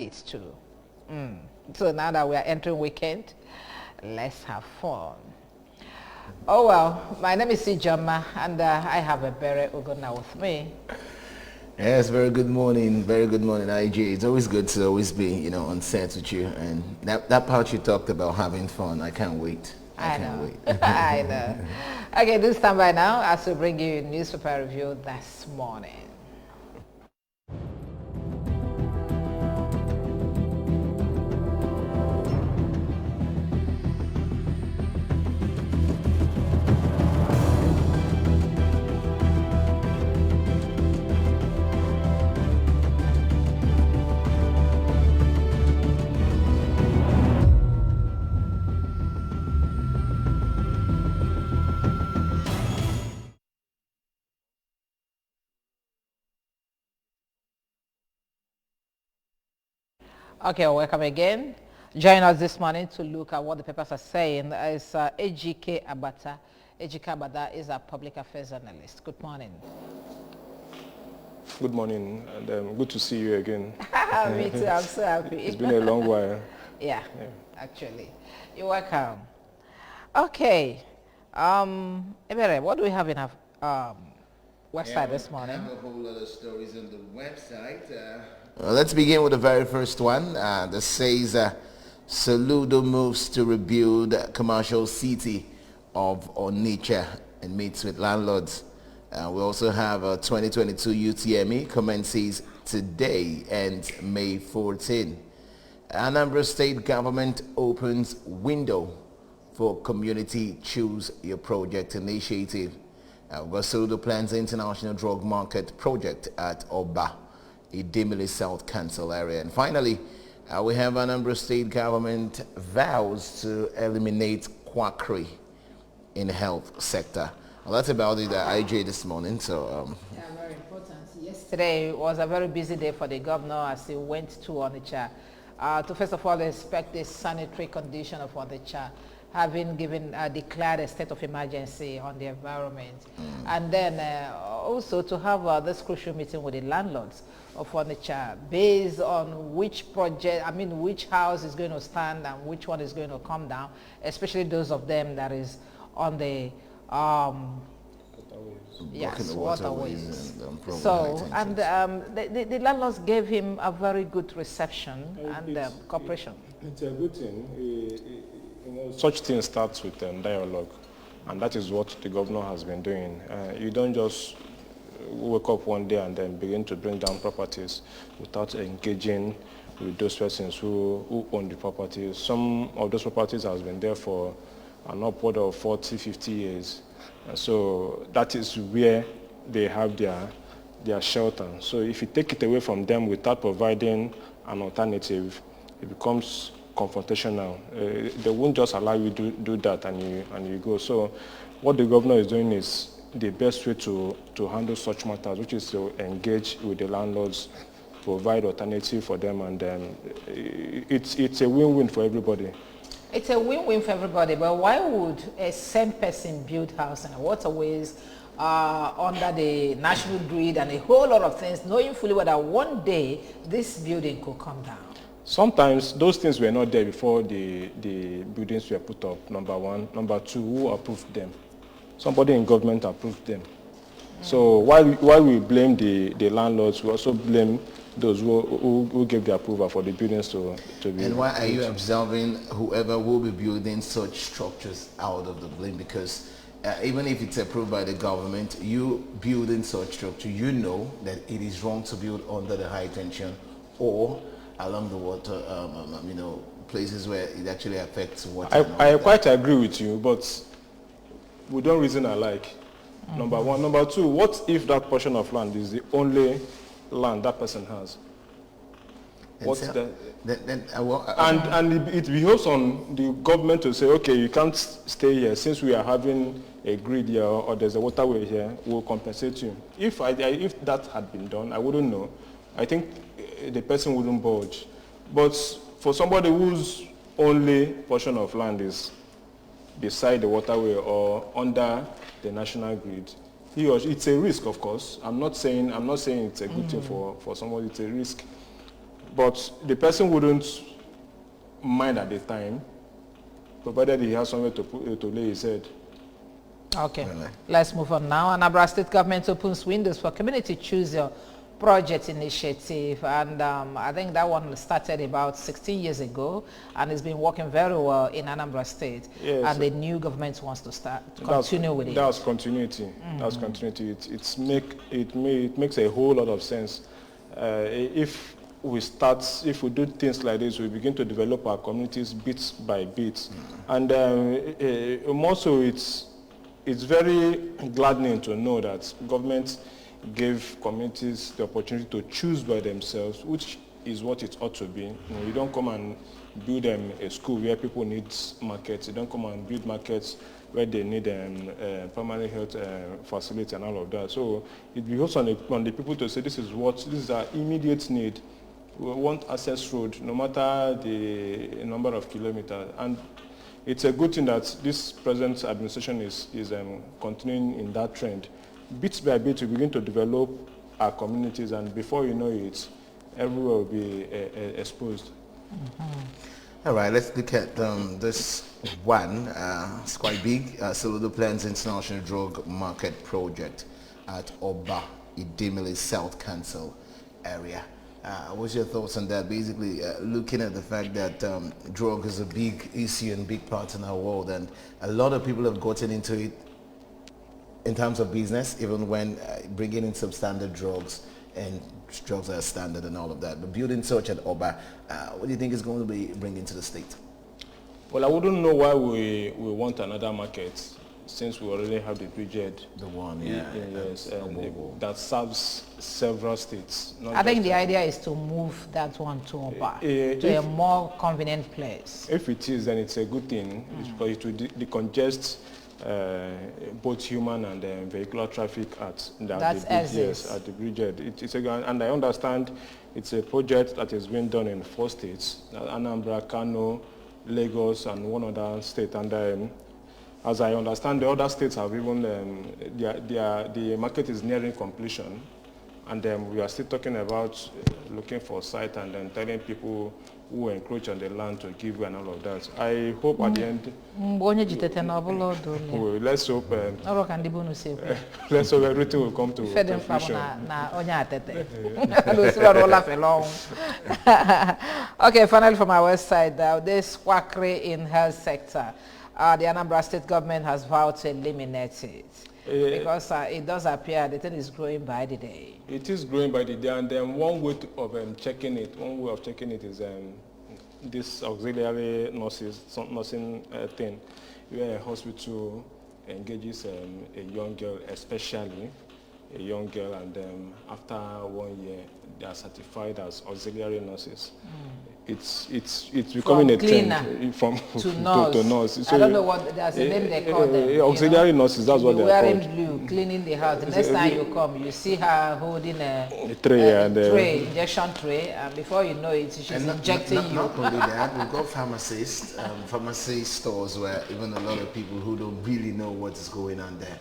it too. So now that we are entering weekend, let's have fun. Oh well, my name is Ijoma, and I have a Bere Ugona with me. Yes, very good morning, IJ. It's always good to always be, on set with you. And that part you talked about having fun, I can't wait. I can't wait. I know. Okay, do stand by now as we bring you a newspaper review this morning. Okay, welcome again. Join us this morning to look at what the papers are saying. It's Ejike Abata. Ejike Abata is a public affairs analyst. Good morning. Good morning, and good to see you again. Me too, I'm so happy. It's been a long while. Yeah, actually. You're welcome. Okay. Ebere, what do we have in our website this morning? I have a whole lot of stories on the website. Let's begin with the very first one. That says Soludo moves to rebuild commercial city of Onitsha and meets with landlords. We also have 2022 UTME commences today and May 14. Anambra State government opens window for community choose your project initiative. Soludo plans international drug market project at Oba, Idimili South Council area. And finally, we have Anambra State government vows to eliminate quackery in the health sector. Well, that's about it, IJ, this morning. So, yeah, very important. Yesterday was a very busy day for the governor as he went to Onitsha to first of all inspect the sanitary condition of Onitsha, having declared a state of emergency on the environment, and then also to have this crucial meeting with the landlords of Onitsha based on which project, which house is going to stand and which one is going to come down, especially those of them that is on the waterways. So, and the landlords gave him a very good reception and cooperation. It's a good thing. Such things starts with dialogue, and that is what the governor has been doing. You don't just wake up one day and then begin to bring down properties without engaging with those persons who own the properties. Some of those properties has been there for an upward of 40, 50 years. So that is where they have their shelter. So if you take it away from them without providing an alternative, it becomes confrontational. They won't just allow you to do that and you go. So what the governor is doing is the best way to handle such matters, which is to engage with the landlords, provide alternative for them, and it's a win-win for everybody. It's a win-win for everybody, but why would a same person build house in the waterways under the national grid and a whole lot of things, knowing fully well that one day this building could come down? Sometimes those things were not there before the buildings were put up, number one. Number two, who approved them? Somebody in government approved them. So while we blame the landlords, we also blame those who gave the approval for the buildings to be. And why are you observing whoever will be building such structures out of the blame? Because even if it's approved by the government, you building such structure, you know that it is wrong to build under the high tension or along the water, places where it actually affects water. I quite agree with you, but we don't reason alike. Number one. Number two, what if that portion of land is the only land that person has? What's the... And it behoves on the government to say, okay, you can't stay here since we are having a grid here or there's a waterway here, we'll compensate you. If that had been done, I wouldn't know. I think the person wouldn't budge. But for somebody whose only portion of land is beside the waterway or under the national grid, it's a risk, of course. I'm not saying it's a good thing for somebody. It's a risk. But the person wouldn't mind at the time, provided he has somewhere to lay his head. Okay, let's move on now. Anambra State government opens windows for community choose your project initiative, and I think that one started about 16 years ago, and it's been working very well in Anambra State. Yes. And the new government wants to continue with it. That's continuity. That's continuity. It makes a whole lot of sense. If we do things like this, we begin to develop our communities bit by bit, and also it's very gladdening to know that government gave communities the opportunity to choose by themselves, which is what it ought to be. You don't come and build them a school where people need markets. You don't come and build markets where they need primary health facility and all of that. So it behoves on the people to say this is our immediate need. We want access road, no matter the number of kilometers. And it's a good thing that this present administration is continuing in that trend. Bit by bit, we begin to develop our communities, and before you know it, everywhere will be exposed. All right, let's look at this one. It's quite big. Soludo plans international drug market project at Oba Idemili South Council area. What's your thoughts on that? Basically, looking at the fact that drug is a big issue and big part in our world, and a lot of people have gotten into it in terms of business, even when bringing in substandard drugs, and drugs are standard and all of that. But building such at Oba, what do you think is going to be bringing to the state? Well, I wouldn't know why we want another market, since we already have the bridgehead. The one, yes, that serves several states. I think the idea is to move that one to Oba, to a more convenient place. If it is, then it's a good thing, because it will decongest both human and vehicular traffic at the bridgehead. And I understand it's a project that is being done in 4 states: Anambra, Kano, Lagos, and one other state. And as I understand, the other states have even the market is nearing completion, and we are still talking about looking for site and then telling people who encroach on the land to give and all of that. I hope at the end, let's hope everything will come to fruition. Okay, finally from our website, this quackery in health sector, the Anambra State government has vowed to eliminate it. Because it does appear the thing is growing by the day. It is growing by the day, and then one way of checking it is this auxiliary nursing thing, where a hospital engages a young girl, especially a young girl, and after 1 year they are certified as auxiliary nurses. It's becoming a trend from to nurse. So I don't know what there's a name they call them. Auxiliary nurses, that's what they're wearing blue, cleaning the house. The next time you come, you see her holding a tray, injection tray, and before you know it, she's injecting you. Not only that, we've got pharmacists, pharmacy stores where even a lot of people who don't really know what is going on there,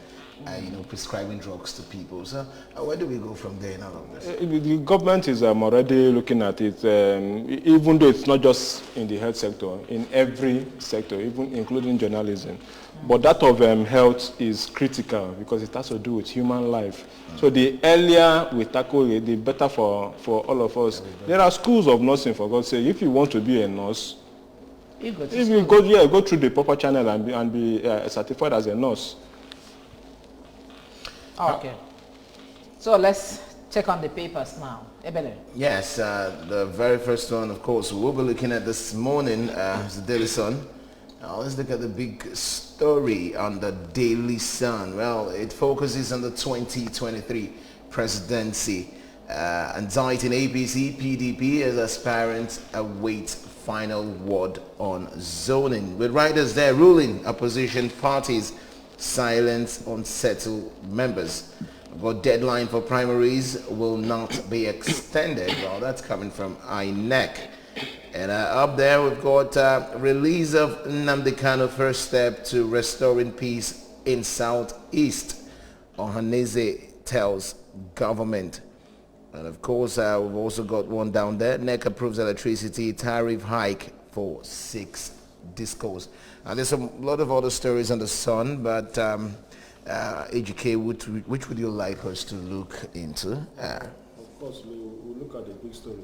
prescribing drugs to people. So where do we go from there in all of this? The government is already looking at it, even though it's not just in the health sector, in every sector, even including journalism. But that of health is critical because it has to do with human life. So the earlier we tackle it, the better for all of us. There are schools of nursing, for God's sake. If you want to be a nurse, go through the proper channel and be certified as a nurse. Okay. So let's check on the papers now. Ebele. Yes, the very first one, of course, we'll be looking at this morning is the Daily Sun. Now let's look at the big story on the Daily Sun. Well, it focuses on the 2023 presidency. Anxiety in APC, PDP as aspirants await final word on zoning. With riders there ruling opposition parties silence unsettled members. But deadline for primaries will not be extended. Well, that's coming from INEC. And up there we've got release of Nnamdi Kanu, first step to restoring peace in Southeast. Ohaneze tells government. And of course, we've also got one down there. NEC approves electricity tariff hike for 6 discos. And there's a lot of other stories on the Sun, but AGK, which would you like us to look into? Of course, we'll look at the big story.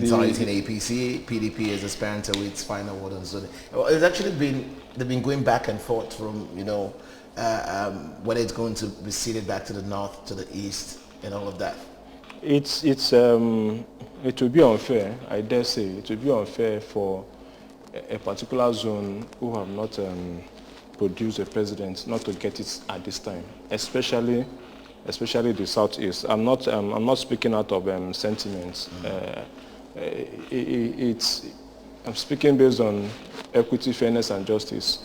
Targeting APC, PDP is aspiring to its final word on zoning. Well, it's actually they've been going back and forth from, whether it's going to be seated back to the north, to the east, and all of that. It would be unfair, I dare say, it would be unfair for a particular zone who have not produced a president not to get it at this time, especially the southeast. I'm not speaking out of sentiments. I'm speaking based on equity, fairness, and justice.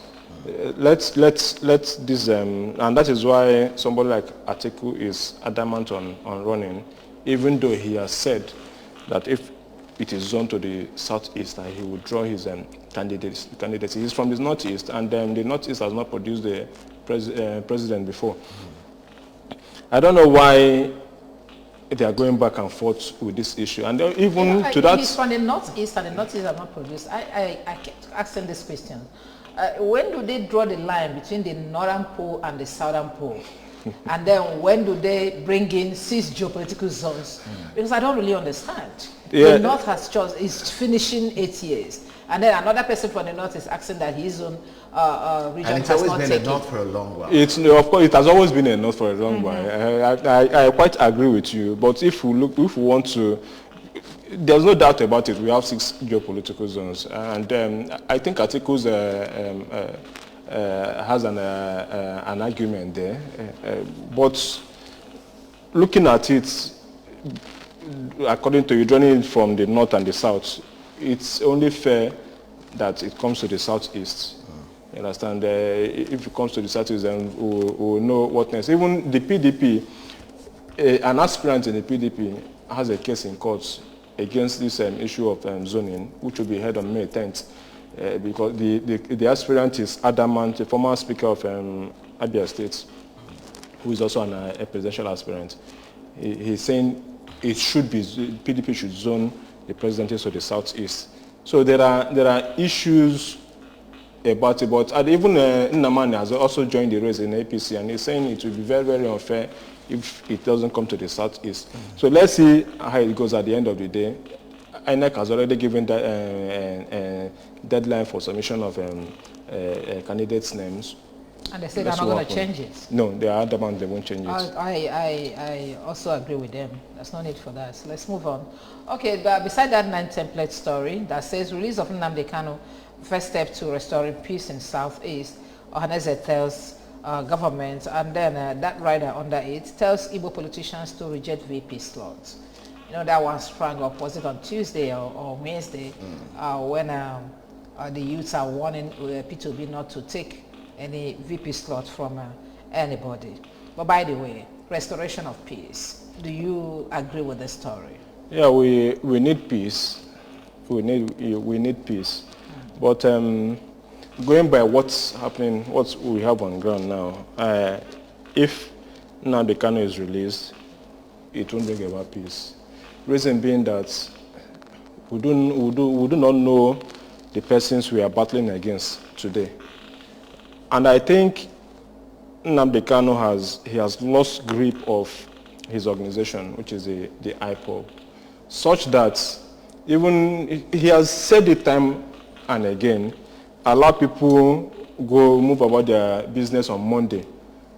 Let's this and that is why somebody like Atiku is adamant on running, even though he has said that if it is zoned to the southeast, that he will draw his candidacy. He's from the northeast, and the northeast has not produced the president before. I don't know why they are going back and forth with this issue, and even to that. He's from the northeast, and the northeast have not produced. I kept asking this question: when do they draw the line between the northern pole and the southern pole? And then when do they bring in 6 geopolitical zones? Because I don't really understand. Yeah. The north is finishing 8 years, and then another person from the north is asking that his own region and it's has always not been taken. a north for a long while. Of course, it has always been a north for a long while. I quite agree with you. But if we want to, there's no doubt about it. We have 6 geopolitical zones, and I think Atiku's has an argument there. But looking at it, according to you, joining from the north and the south, it's only fair that it comes to the southeast. You understand? If it comes to the southeast, then we'll know what next. Even the PDP, an aspirant in the PDP has a case in court against this issue of zoning, which will be heard on May 10th, because the aspirant is adamant, a former speaker of Abia State, who is also a presidential aspirant. He's saying it should be, PDP should zone the presidency to the southeast. So there are issues about it, but even Nnamani has also joined the race in APC, and he's saying it will be very, very unfair if it doesn't come to the southeast. So let's see how it goes at the end of the day. INEC has already given that deadline for submission of candidates' names. And they say they're not going to change it. No, they are adamant they won't change it. I also agree with them. There's no need for that. So let's move on. Okay, but beside that 9 template story that says release of Nnamdi Kanu, first step to restoring peace in Southeast, Ohaneze tells government, and then that rider under it tells Igbo politicians to reject VP slots. That one sprang up, was it on Tuesday or Wednesday, when the youths are warning P2B not to take any VP slot from anybody. But by the way, restoration of peace. Do you agree with the story? Yeah, we need peace. We need peace. But going by what's happening, what we have on ground now, if Nnamdi Kanu is released, it won't bring about peace. Reason being that we do not know the persons we are battling against today. And I think Nnamdi Kanu has lost grip of his organization, which is the IPOB, such that even he has said it time and again, allow people move about their business on Monday.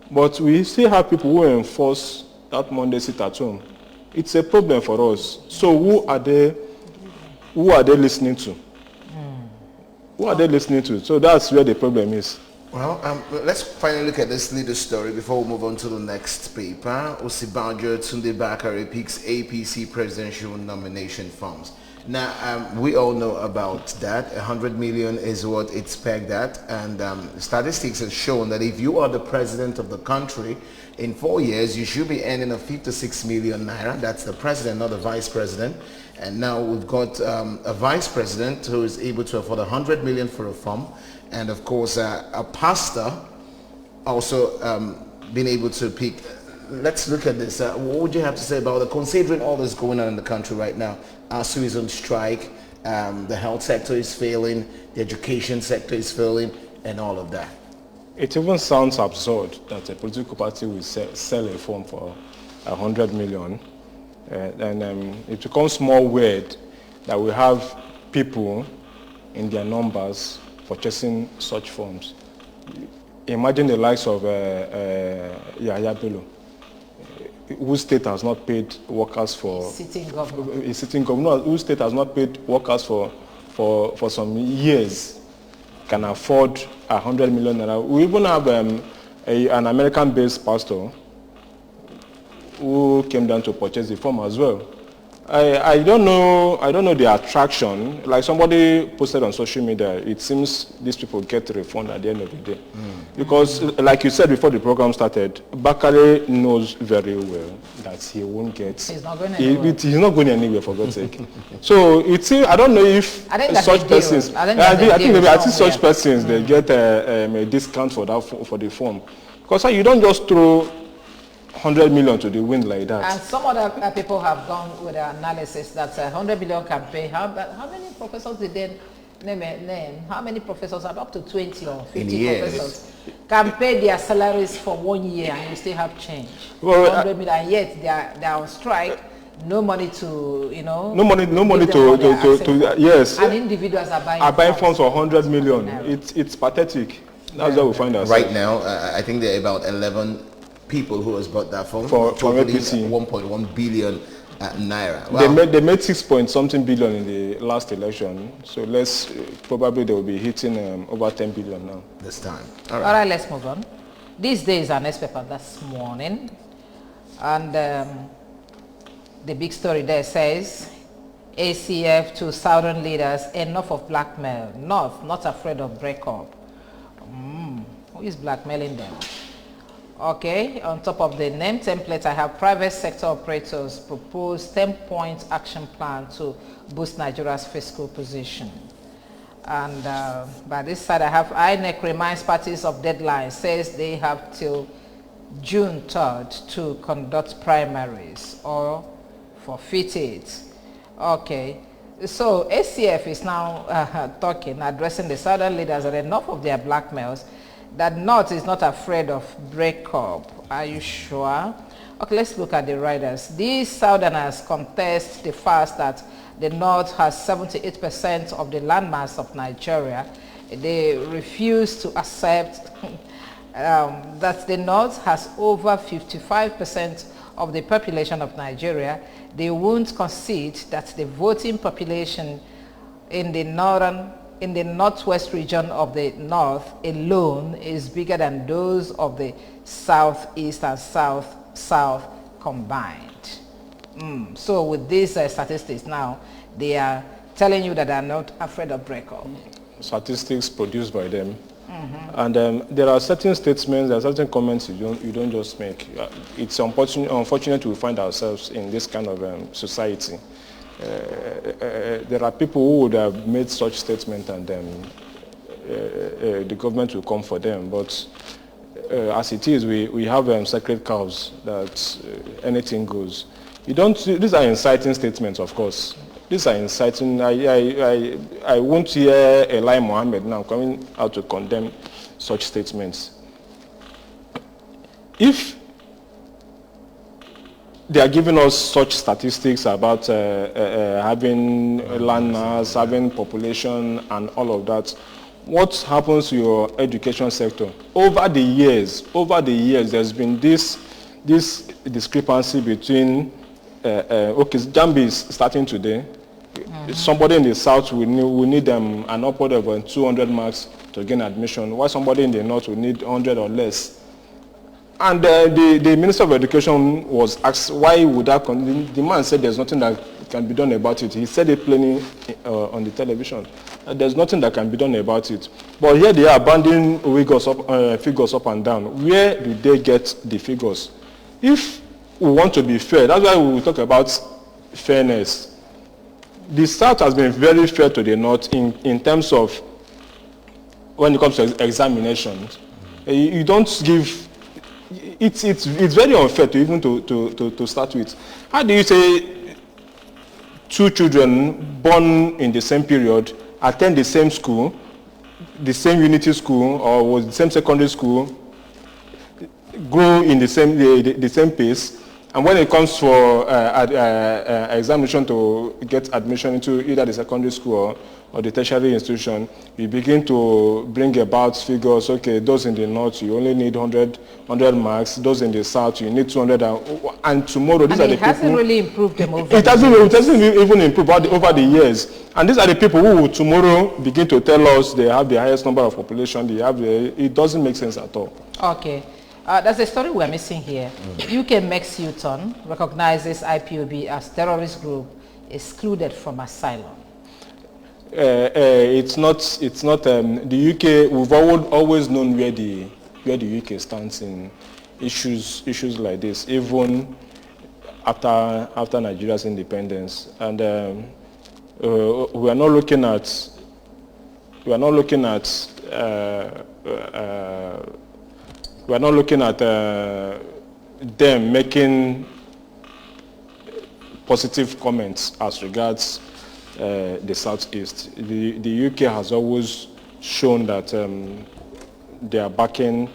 But we still have people who enforce that Monday sit at home. It's a problem for us. So who are they listening to? Who are they listening to? So that's where the problem is. Well, let's finally look at this little story before we move on to the next paper. Osibanjo Tunde Bakare picks APC presidential nomination funds. Now, we all know about that. 100 million is what it's pegged at, and statistics have shown that if you are the president of the country, in 4 years, you should be earning a 56 million naira. That's the president, not the vice president. And now we've got a vice president who is able to afford 100 million for a farm. And of course, a pastor also been able to pick let's look at this. What would you have to say about it, considering all that's going on in the country right now? ASU is on strike, the health sector is failing, the education sector is failing, and all of that. It even sounds absurd that a political party will sell a form for 100 million. It becomes more weird that we have people in their numbers purchasing such forms. Imagine the likes of Yahya Bello, whose state has not paid workers for... Sitting governor. A sitting governor, whose state has not paid workers for some years, can afford 100 million naira. We even have an American-based pastor who came down to purchase the form as well. I don't know the attraction. Like somebody posted on social media, it seems these people get a refund at the end of the day. Because like you said before the program started, Bakare knows very well that he won't get... He's not going anywhere. He's not going anywhere, for God's sake. So I don't know if such persons... I think such persons, they get a discount for the form. Because you don't just throw 100 million to the wind like that. And some other people have gone with the analysis that 100 million can pay. How many professors did they name? How many professors, up to 20 or 50 professors, can pay their salaries for 1 year and you still have change? Well, 100 million, and yet they are on strike. No money to, No money to yes. And individuals are buying funds for 100 million. It's pathetic. That's what we find ourselves. Right now, I think there are about 11 people who has bought that phone for APC. 1.1 billion naira. Wow. They made 6 point something billion in the last election, so probably they will be hitting over 10 billion now this time. All right, let's move on. These days, our next paper this morning, and the big story there says ACF to Southern leaders, enough of blackmail. North not afraid of breakup. Who is blackmailing them? Okay, on top of the name template, I have private sector operators propose 10-point action plan to boost Nigeria's fiscal position. And by this side, I have INEC reminds parties of deadline, says they have till June 3rd to conduct primaries or forfeit it. Okay, so ACF is now addressing the Southern leaders that enough of their blackmails, that North is not afraid of breakup. Are you sure? Okay, let's look at the riders. These Southerners contest the fact that the North has 78% of the landmass of Nigeria. They refuse to accept that the North has over 55% of the population of Nigeria. They won't concede that the voting population in the northwest region of the North alone is bigger than those of the southeast and south combined. So with these statistics now, they are telling you that they are not afraid of breakup. Statistics produced by them. And there are certain statements, there are certain comments you don't just make. It's unfortunate we find ourselves in this kind of society. There are people who would have made such statements and the government will come for them. But as it is, we have sacred cows that anything goes. These are inciting statements, of course. These are inciting. I won't hear Eli Mohammed now coming out to condemn such statements. If they are giving us such statistics about having land mass, having population and all of that, what happens to your education sector? Over the years, there's been this discrepancy between, Jambi is starting today. Somebody in the south will need an upward of 200 marks to gain admission, while somebody in the north will need 100 or less. And the Minister of Education was asked, why would that continue? The man said there's nothing that can be done about it. He said it plainly on the television. There's nothing that can be done about it. But here they are abandoning figures up and down. Where do they get the figures? If we want to be fair, that's why we will talk about fairness. The South has been very fair to the North in terms of when it comes to examinations. You don't give it's very unfair to even to start with. How do you say two children born in the same period attend the same school, the same unity school, or was the same secondary school, grow in the same pace, and when it comes for examination to get admission into either the secondary school or the tertiary institution, you begin to bring about figures. Okay, those in the north, you only need 100 marks. Those in the south, you need 200. And tomorrow, these are the people. It hasn't really improved them over it hasn't even improved over the years. And these are the people who will tomorrow begin to tell us they have the highest number of population. It doesn't make sense at all. Okay. There's a story we're missing here. UK Mex U-turn recognizes IPOB as terrorist group excluded from asylum. It's not the UK. We've always known where the UK stands in issues like this, even after Nigeria's independence. And we are not looking at them making positive comments as regards the Southeast. The UK has always shown that they are backing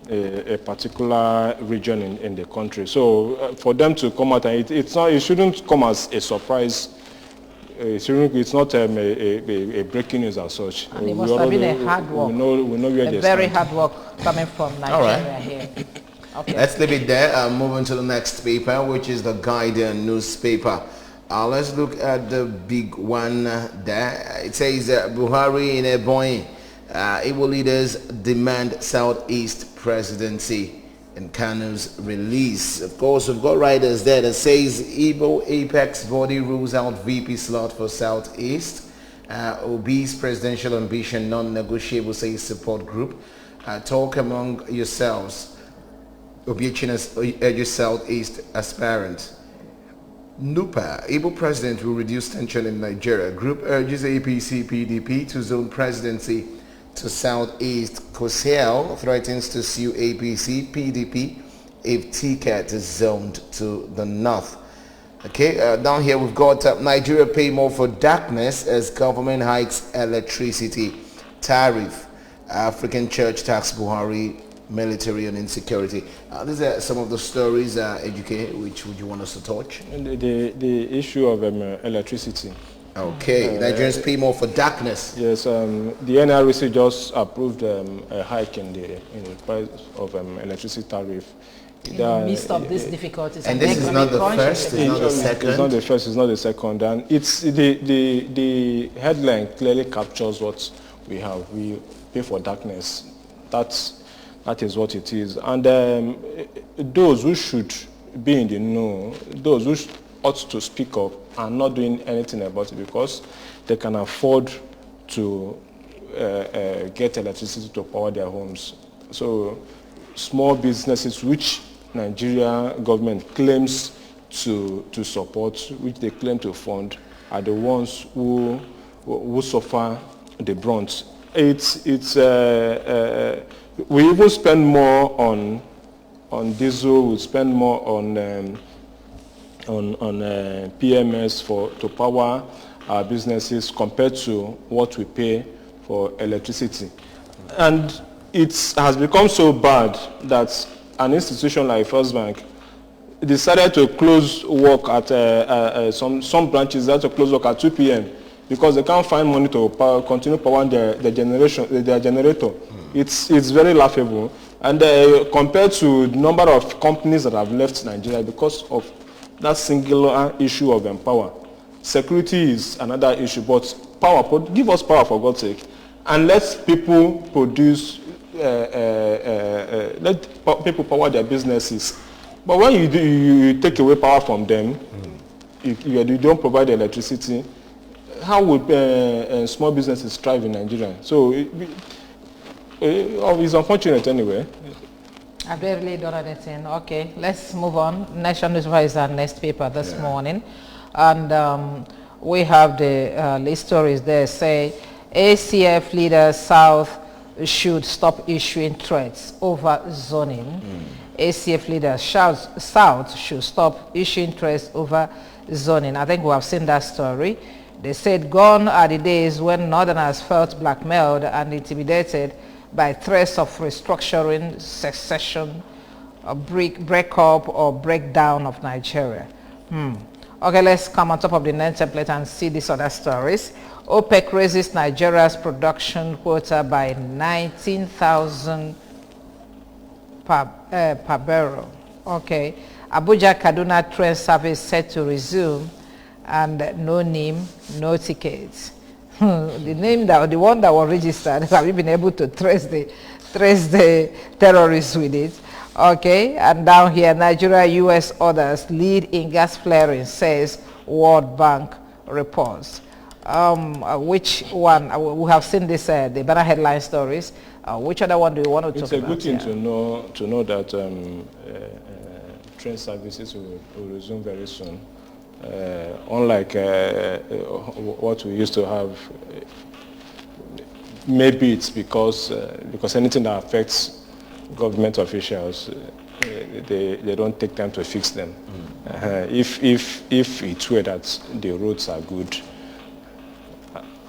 a particular region in the country. So for them to come out, it shouldn't come as a surprise. It's not a breaking news as such. And it must have been a hard work. We know where they very stand. hard work coming from Nigeria here. Okay. Let's leave it there. Moving to the next paper, which is the Guardian Newspaper. Let's look at the big one there. It says Buhari in Ebonyi. Igbo leaders demand Southeast presidency and Kanu's release. Of course, we've got writers there that says Igbo apex body rules out VP slot for Southeast. Obi's presidential ambition non-negotiable, says support group. Talk among yourselves. Obichinas urges Southeast aspirant. NUPA, Igbo president will reduce tension in Nigeria. Group urges APC PDP to zone presidency to Southeast. Kosiel threatens to sue APC PDP if ticket is zoned to the north. Okay, down here we've got Nigeria pay more for darkness as government hikes electricity tariff. African church tax Buhari military and insecurity. These are some of the stories, Educate, which would you want us to touch? The issue of electricity. Okay, Nigerians pay more for darkness. Yes, the NRC just approved a hike in the price of electricity tariff. In the midst of these difficulties. And this is not the first, it's not the second. It's not the first, it's not the second. And it's the headline clearly captures what we have. We pay for darkness. That is what it is. And those who should be in the know, those who ought to speak up are not doing anything about it because they can afford to get electricity to power their homes. So small businesses which Nigeria government claims to support, which they claim to fund, are the ones who suffer the brunt. We even spend more on diesel. We spend more on PMS to power our businesses compared to what we pay for electricity, and it has become so bad that an institution like First Bank decided to close work at some branches had to close work at 2 p.m. because they can't find money to continue powering their generator. It's very laughable. And compared to the number of companies that have left Nigeria because of that singular issue of power. Security is another issue, but power, give us power for God's sake. And let people produce, let people power their businesses. But when you take away power from them, you don't provide electricity, how would small businesses thrive in Nigeria? So it's unfortunate anyway. I've barely done anything. Okay, let's move on. National Newspaper is our next paper this morning. And we have the list stories there. Say, ACF leaders South should stop issuing threats over zoning. ACF leaders South should stop issuing threats over zoning. I think we have seen that story. They said gone are the days when Northerners felt blackmailed and intimidated by threats of restructuring, secession, breakup or breakdown of Nigeria. Okay, let's come on top of the NEN template and see these other stories. OPEC raises Nigeria's production quota by 19,000 per barrel. Okay. Abuja Kaduna train service set to resume, and no name, no tickets. The one that was registered, have you been able to trace the terrorists with it? Okay, and down here, Nigeria, U.S. orders lead in gas flaring, says World Bank reports. Which one? We have seen this, the banner headline stories. Which other one do you want to talk about? It's a good thing to know that train services will resume very soon. Unlike what we used to have, maybe it's because anything that affects government officials, they don't take time to fix them. If it were that the roads are good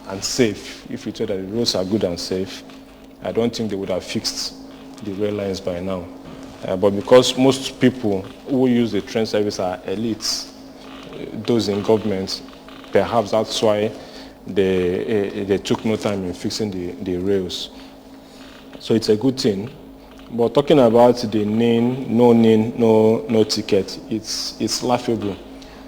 and safe, I don't think they would have fixed the rail lines by now. But because most people who use the train service are elites, those in government, perhaps that's why they took no time in fixing the rails. So it's a good thing. But talking about the no ticket, it's laughable.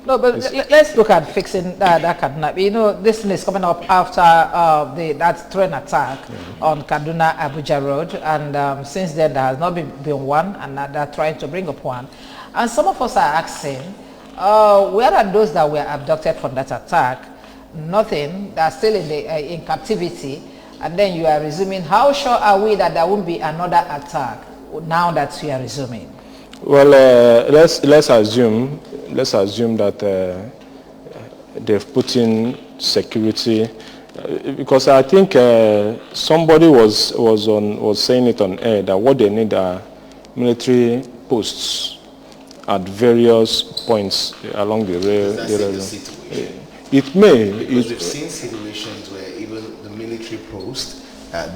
No, but let's look at fixing that Kaduna. You know, this is coming up after that train attack on Kaduna Abuja Road, and since then there has not been one, and they're trying to bring up one. And some of us are asking, where are those that were abducted from that attack? Nothing. They're still in captivity, and then you are resuming. How sure are we that there won't be another attack now that we are resuming? Well, let's assume that they've put in security, because I think somebody was saying it on air that what they need are military posts at various points along the rail. It may. Because we've seen situations where even the military post,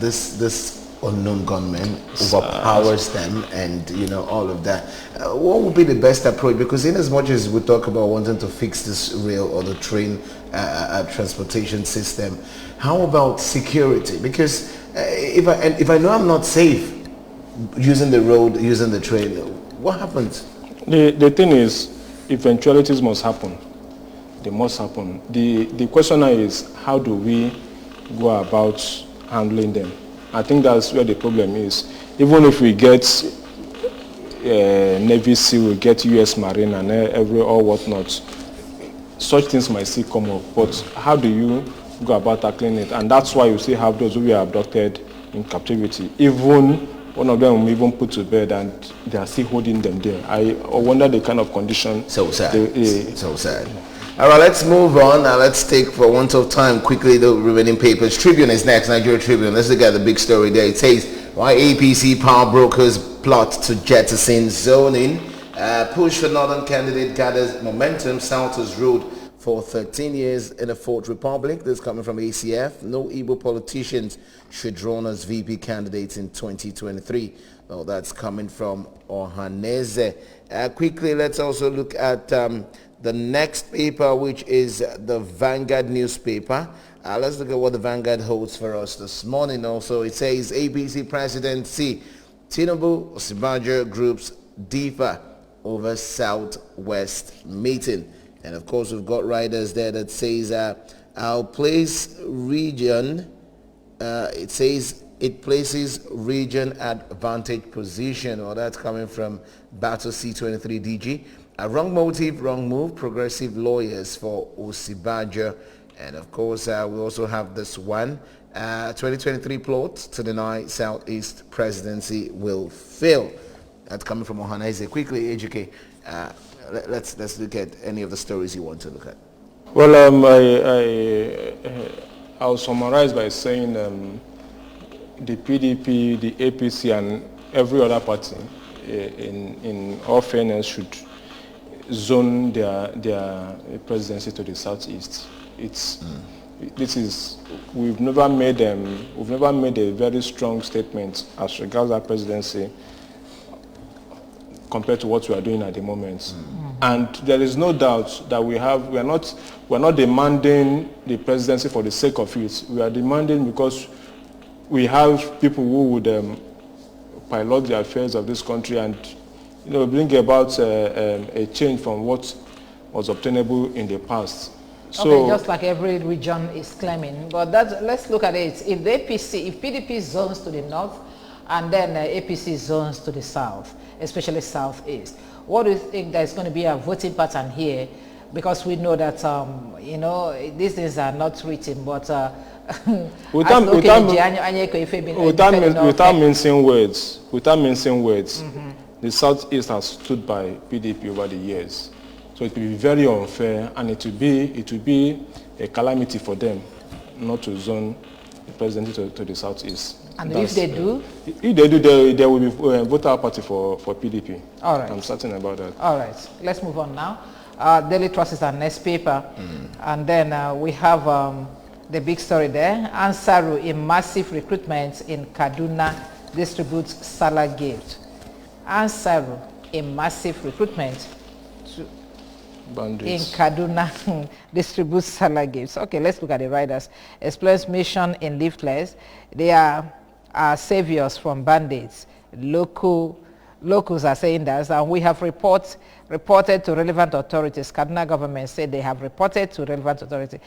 this unknown gunman overpowers them, and all of that. What would be the best approach? Because in as much as we talk about wanting to fix this rail or the train transportation system, how about security? Because if I know I'm not safe using the road, using the train, what happens? The thing is, eventualities must happen. They must happen. The question now is, how do we go about handling them? I think that's where the problem is. Even if we get Navy SEAL, we get US Marine and or whatnot, such things might still come up. But how do you go about tackling it? And that's why you still have those who were abducted in captivity. Even one of them will even put to bed, and they are still holding them there. I wonder the kind of condition. So sad. So sad. All right, let's move on. Let's take, for want of time, quickly the remaining papers. Tribune is next, Nigeria Tribune. Let's look at the big story there. It says, why APC power brokers plot to jettison zoning. Push for northern candidate gathers momentum. South has ruled for 13 years in the Fourth Republic. This is coming from ACF. No Igbo politicians should run as VP candidates in 2023. Well, that's coming from Ohaneze. Quickly, let's also look at the next paper, which is the Vanguard Newspaper. Let's look at what the Vanguard holds for us this morning also. It says APC presidency, Tinubu, Osibajo groups differ over Southwest meeting. And of course, we've got riders there that says our place region, it says it places region at vantage position. Well, that's coming from Battle C23 DG. A wrong motive, wrong move, progressive lawyers for Osibajo. And of course, we also have this one, 2023 plot to deny Southeast presidency will fail. That's coming from Ohaneze. Quickly, AJK, let's look at any of the stories you want to look at. Well, I'll summarize by saying the PDP, the APC, and every other party in all fairness, should zone their presidency to the southeast. We've never made a very strong statement as regards our presidency compared to what we are doing at the moment. And there is no doubt that we're not demanding the presidency for the sake of it. We are demanding because we have people who would pilot the affairs of this country and bring about a change from what was obtainable in the past. So, okay, just like every region is claiming, but let's look at it. If PDP zones to the north, and then APC zones to the south, especially southeast, what do you think there's going to be a voting pattern here? Because we know that these things are not written, but without mincing words, the southeast has stood by PDP over the years. So it will be very unfair, and it will be a calamity for them not to zone the presidency to the southeast. And if they do? If they do, there will be a voter party for PDP. All right. I'm certain about that. All right. Let's move on now. Daily Trust is our next paper. And then we have the big story there. Ansaru, a massive recruitment in Kaduna, distributes Salah gift. Ansaru, a massive recruitment in Kaduna distributes Salah gifts. Okay, let's look at the riders. Explains mission in Liftless. They are saviors from bandits. Locals are saying that, and we have reported to relevant authorities. Kaduna government said they have reported to relevant authorities.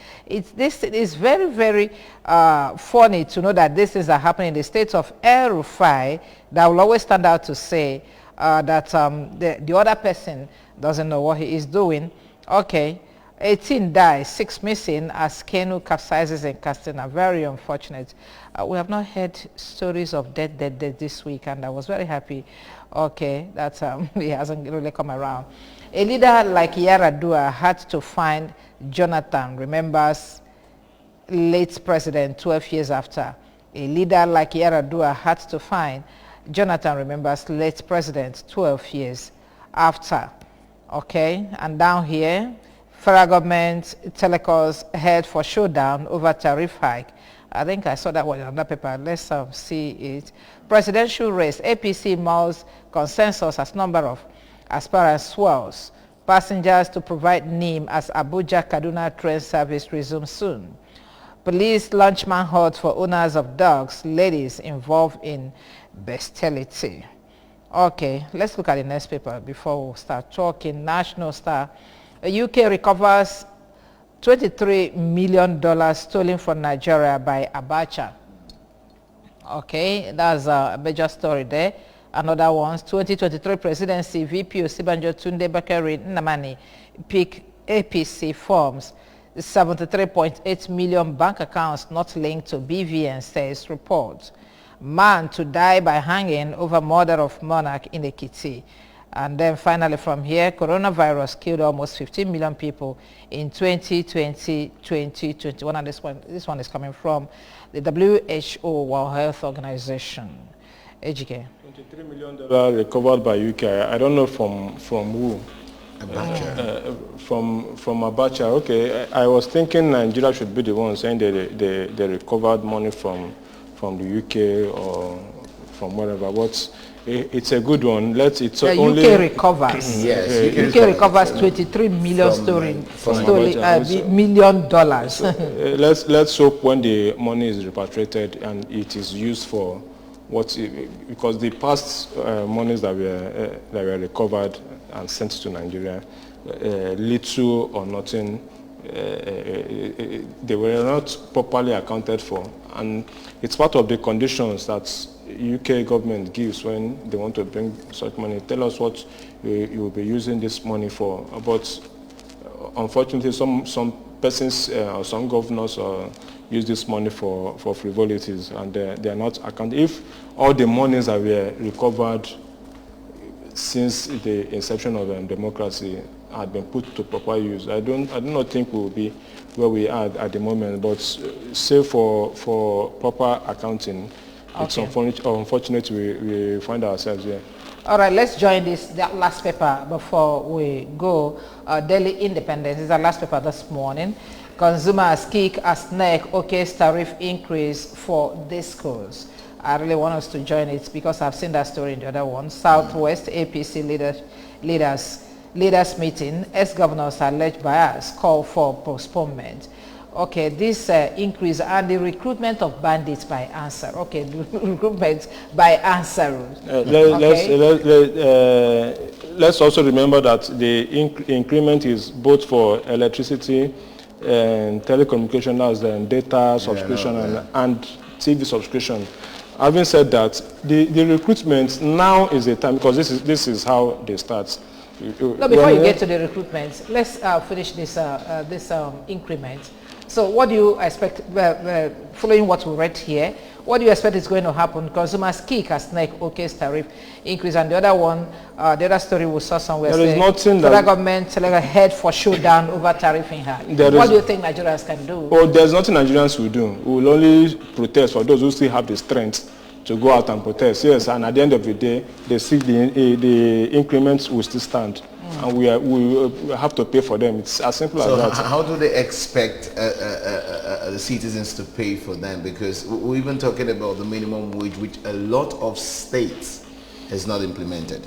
This is very, very funny to know that these things are happening in the state of El Rufai. That will always stand out to say that the other person doesn't know what he is doing. Okay, 18 died, 6 missing as canoe capsizes in Castina. Very unfortunate. We have not heard stories of death this week, and I was very happy, okay, that he hasn't really come around. A leader like Yaradua had to find Jonathan, remembers late president 12 years after. A leader like Yaradua had to find Jonathan, remembers late president 12 years after. Okay, and down here, federal government telecoms head for showdown over tariff hike. I think I saw that one in another paper. Let's see it. Presidential race, APC mauls consensus as number of aspirants swells. Passengers to provide NIM as Abuja-Kaduna train service resumes soon. Police launch manhunt for owners of dogs, ladies involved in bestiality. Okay, let's look at the next paper before we start talking. National Star. The UK recovers $23 million stolen from Nigeria by Abacha. Okay, that's a major story there. Another one, 2023 presidency, VP Osibanjo Tunde Bakari Nnamani pick APC forms 73.8 million bank accounts not linked to BVN, says report. Man to die by hanging over murder of monarch in Ekiti. And then finally from here, coronavirus killed almost 15 million people in 2020, 2021. And this one is coming from the WHO, World Health Organization. EJK. $23 million recovered by UK. I don't know from who. Abacha. From Abacha. Okay, I was thinking Nigeria should be the one saying they recovered money from the UK or from wherever. But it's a good one. UK recovers. Yes, UK recovers 23 million million dollars. Let's hope when the money is repatriated and it is used for because the past monies that were recovered and sent to Nigeria, little or nothing, they were not properly accounted for, and it's part of the conditions that UK government gives when they want to bring such money. Tell us what you will be using this money for. But unfortunately, some persons or some governors use this money for frivolities, and they are not accounted. If all the monies that were recovered since the inception of democracy had been put to proper use, I do not think we will be where we are at the moment. But say for proper accounting, okay. It's unfortunate we find ourselves here. All right, let's join that last paper before we go. Daily Independence is our last paper this morning. Consumers kick as neck OK's tariff increase for discourse. I really want us to join it because I've seen that story in the other one. Southwest APC leaders meeting, ex-governors alleged bias call for postponement. Okay, this increase and the recruitment of bandits by answer. Okay, recruitment by answer. Let's also remember that the increment is both for electricity and telecommunication, as data subscription and TV subscription. Having said that, the recruitment now is the time, because this is how they start. No, before you get to the recruitment, let's finish this increment. So what do you expect, following what we read here, what do you expect is going to happen? Consumers kick as neck OK's tariff increase, and the other one, the other story we saw somewhere, there is nothing federal government head for showdown over tariffing her. What do you think Nigerians can do? Oh, there's nothing Nigerians will do. We will only protest for those who still have the strength to go out and protest. Yes, and at the end of the day, they see the increments will still stand. And we have to pay for them. It's as simple as that. So how do they expect the citizens to pay for them? Because we're even talking about the minimum wage, which a lot of states has not implemented.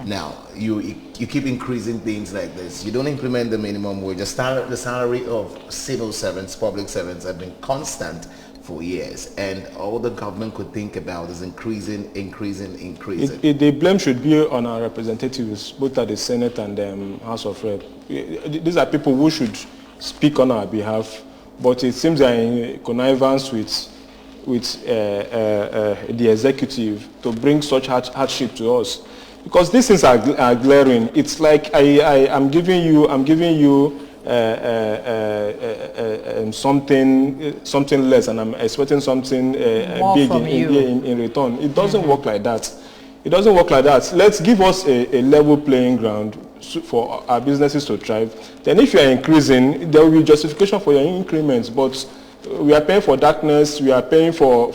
Now, you keep increasing things like this. You don't implement the minimum wage. The salary of civil servants, public servants, have been constant for years, and all the government could think about is increasing. The blame should be on our representatives, both at the Senate and the House of Rep. These are people who should speak on our behalf, but it seems they're in connivance with the executive to bring such hardship to us, because these things are glaring. It's like I'm giving you something less, and I'm expecting something big in return. It doesn't work like that. It doesn't work like that. Let's give us a level playing ground for our businesses to thrive. Then if you are increasing, there will be justification for your increments, but we are paying for darkness, we are paying for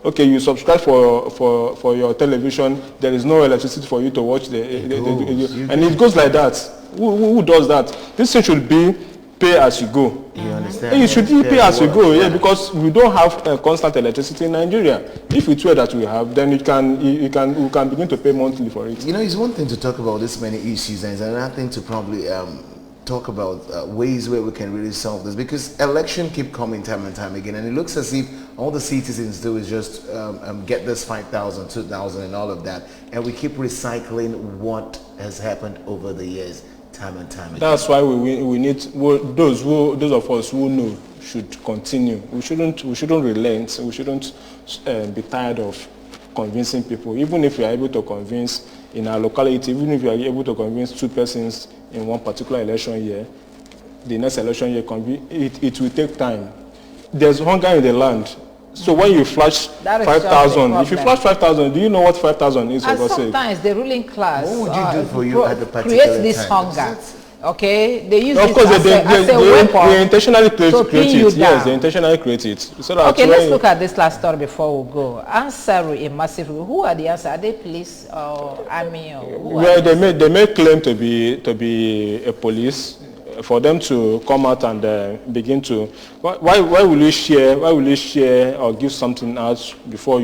okay, you subscribe for your television, there is no electricity for you to watch and it goes like that. Who does that? This thing should be pay as you go. You understand? It should be pay as you go, because we don't have constant electricity in Nigeria. If it's where that we have, then we can begin to pay monthly for it. You know, it's one thing to talk about this many issues, and it's another thing to probably talk about ways where we can really solve this, because election keep coming time and time again, and it looks as if all the citizens do is just get this 5,000, 2,000 and all of that, and we keep recycling what has happened over the years time and time again. That's why we need those of us who know should continue. We shouldn't relent. We shouldn't be tired of convincing people. Even if we are able to convince in our locality, even if we are able to convince 2 persons in one particular election year, the next election year it will take time. There's hunger in the land. So when you flash 5,000, if you flash 5,000, do you know what 5,000 is? And sometimes the ruling class what would you do for you at the particular create this hunger. Okay, they use of course, it as a weapon. They intentionally create it. Yes, they intentionally create it. So that okay, let's look at this last story before we go. Answer a massive. Who are the answer? Are they police or army or? Well, they may claim to be a police. For them to come out and begin to, why will you share or give something out before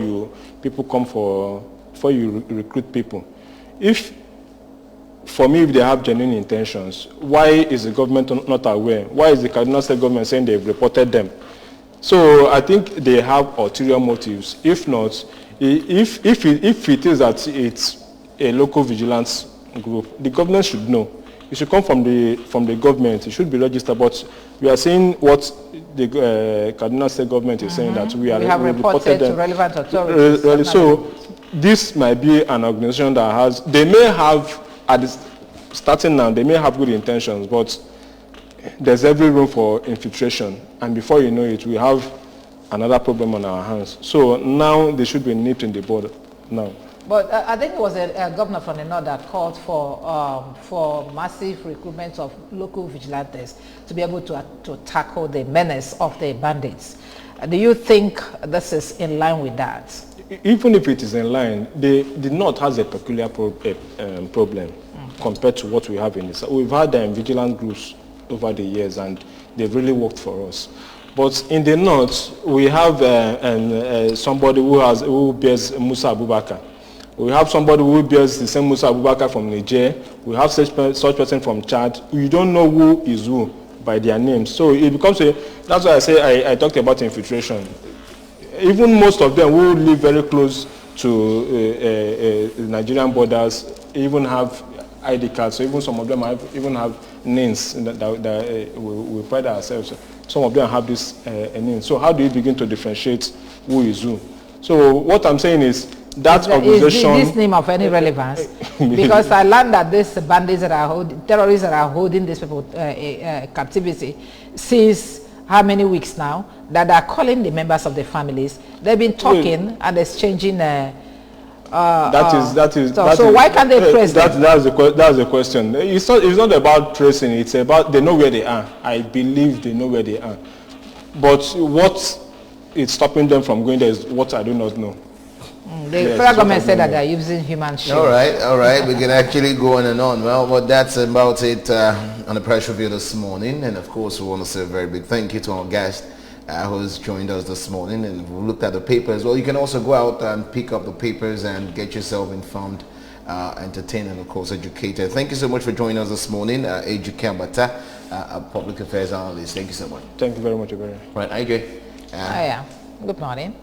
people come before you recruit people? For me, if they have genuine intentions, why is the government not aware? Why is the Kaduna State government saying they've reported them? So I think they have ulterior motives. If not, if it is that it's a local vigilance group, the government should know. It should come from the government. It should be registered. But we are seeing what the Kaduna State government is saying, that we have reported to relevant authorities. So this might be an organization that they may have, starting now, they may have good intentions, but there's every room for infiltration. And before you know it, we have another problem on our hands. So now they should be nipped in the bud now. But I think it was a governor from the north that called for massive recruitment of local vigilantes to be able to tackle the menace of the bandits. Do you think this is in line with that? even if it is in line, the North has a peculiar problem compared to what we have in the South. We've had vigilant groups over the years, and they've really worked for us. But in the North, we have somebody who bears Musa Abubakar. We have somebody who bears the same Musa Abubakar from Niger. We have such person from Chad. You don't know who is who by their names. So it becomes that's why I say I talked about infiltration. Even most of them who live very close to Nigerian borders even have ID cards. So even some of them even have names that we pride ourselves. Some of them have this name. So how do you begin to differentiate who is who? So what I'm saying is that organization... Is this name of any relevance? Because I learned that these bandits that are terrorists that are holding these people captivity since how many weeks now, that are calling the members of the families. They've been talking and exchanging... So why can't they trace them? That's the question. It's not about tracing. It's about they know where they are. I believe they know where they are. But what is stopping them from going there is what I do not know. The federal government said that they are using human shield. All right. We can actually go on and on. Well, but that's about it on the press review this morning. And of course, we want to say a very big thank you to our guest who's joined us this morning, and we looked at the papers. Well, you can also go out and pick up the papers and get yourself informed, entertained, and of course educated. Thank you so much for joining us this morning, AJ Kambata, a public affairs analyst. Thank you so much. Thank you very much, Ibrahim. Right, AJ. Yeah. Good morning.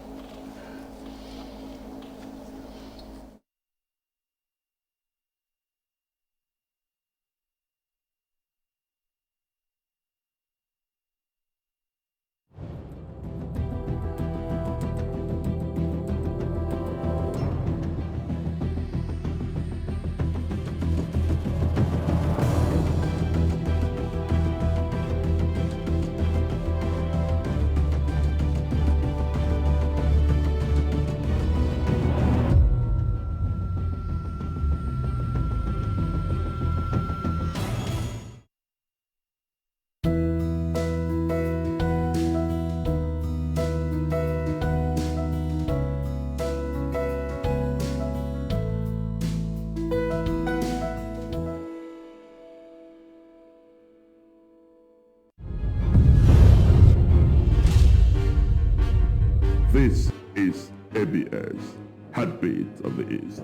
This is ABS, Heartbeat of the East.